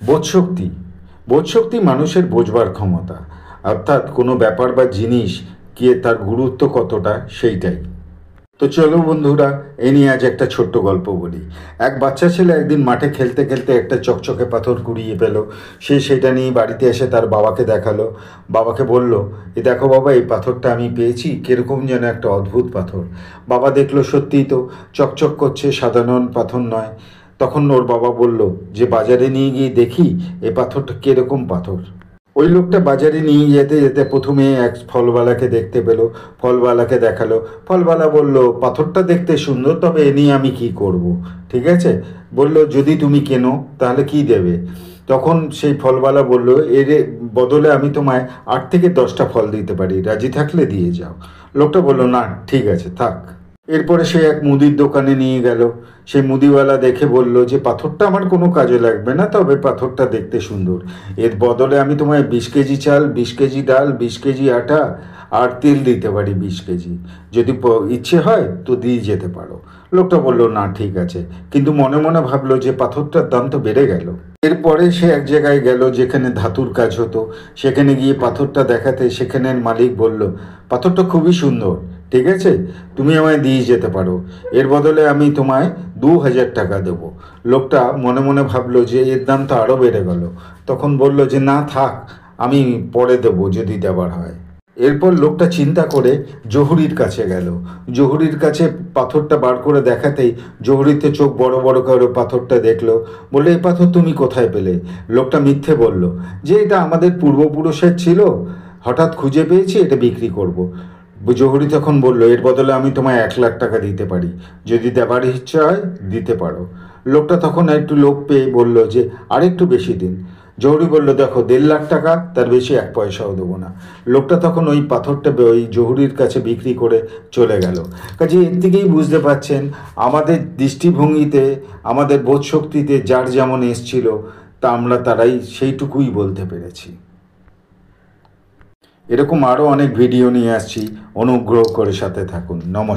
বোধশক্তি বোধশক্তি মানুষের বোঝবার ক্ষমতা, অর্থাৎ কোনো ব্যাপার বা জিনিস কি তার গুরুত্ব কতটা সেইটাই। তো চলো বন্ধুরা, এ নিয়ে আজ একটা ছোট্ট গল্প বলি। এক বাচ্চা ছেলে একদিন মাঠে খেলতে খেলতে একটা চকচকে পাথর কুড়িয়ে পেল। সে সেটা নিয়ে বাড়িতে এসে তার বাবাকে দেখালো। বাবাকে বলল, এ দেখো বাবা, এই পাথরটা আমি পেয়েছি, কিরকম যেন একটা অদ্ভুত পাথর। বাবা দেখলো সত্যিই তো চকচক করছে, সাধারণ পাথর নয়। তখন ওর বাবা বলল যে বাজারে নিয়ে গিয়ে দেখি এ পাথরটা কিরকম পাথর। ওই লোকটা বাজারে নিয়ে যেতে যেতে প্রথমে এক ফলওয়ালাকে দেখতে পেল। ফলওয়ালাকে দেখালো। ফলওয়ালা বলল, পাথরটা দেখতে সুন্দর, তবে এ নিয়ে আমি কি করব। ঠিক আছে, বলল যদি তুমি কেনো তাহলে কি দেবে। তখন সেই ফলওয়ালা বলল, এর বদলে আমি তোমায় 8 থেকে 10টা ফল দিতে পারি, রাজি থাকলে দিয়ে যাও। লোকটা বলল, না ঠিক আছে, থাক। এরপরে সে এক মুদির দোকানে নিয়ে গেল। সেই মুদিওয়ালা দেখে বলল যে পাথরটা আমার কোনো কাজে লাগবে না, তবে পাথরটা দেখতে সুন্দর। এর বদলে আমি তোমায় 20 কেজি চাল, 20 কেজি ডাল, 20 কেজি আটা আর তেল দিতে পারি 20 কেজি। যদি ইচ্ছে হয় তো দিয়ে যেতে পারো। লোকটা বলল, না ঠিক আছে, কিন্তু মনে মনে ভাবলো যে পাথরটার দাম তো বেড়ে গেল। এরপরে সে এক জায়গায় গেল যেখানে ধাতুর কাজ হতো। সেখানে গিয়ে পাথরটা দেখাতে সেখানের মালিক বলল, পাথরটা খুবই সুন্দর, ঠিক আছে, তুমি আমায় দিয়ে যেতে পারো, এর বদলে আমি তোমায় 2000 টাকা দেবো। লোকটা মনে মনে ভাবলো যে এর দাম তো আরও বেড়ে গেল। তখন বলল যে না থাক, আমি পরে দেবো যদি দেবার হয়। এরপর লোকটা চিন্তা করে জহুরির কাছে গেল। জহুরির কাছে পাথরটা বার করে দেখাতেই জহুরিতে চোখ বড় বড় করে পাথরটা দেখলো। বললে, এই পাথর তুমি কোথায় পেলে? লোকটা মিথ্যে বলল যে এটা আমাদের পূর্বপুরুষের ছিল, হঠাৎ খুঁজে পেয়েছি, এটা বিক্রি করব। জহুরি তখন বলল, এর বদলে আমি তোমায় 1 লাখ টাকা দিতে পারি, যদি দেবার ইচ্ছা হয় দিতে পারো। লোকটা তখন একটু লোভ পেয়ে বলল যে আরেকটু বেশি দিন। জহুরি বলল, দেখো 1.5 লাখ টাকা, তার বেশি 1 পয়সাও দেবো না। লোকটা তখন ওই পাথরটা ওই জহুরির কাছে বিক্রি করে চলে গেল। কাজে এর থেকেই বুঝতে পারছেন আমাদের দৃষ্টিভঙ্গিতে, আমাদের বোধশক্তিতে যার যেমন এসছিল তা আমরা তারাই সেইটুকুই বলতে পেরেছি। এরকম আরও অনেক ভিডিও নিয়ে আসছি, অনুগ্রহ করে সাথে থাকুন। নমস্কার।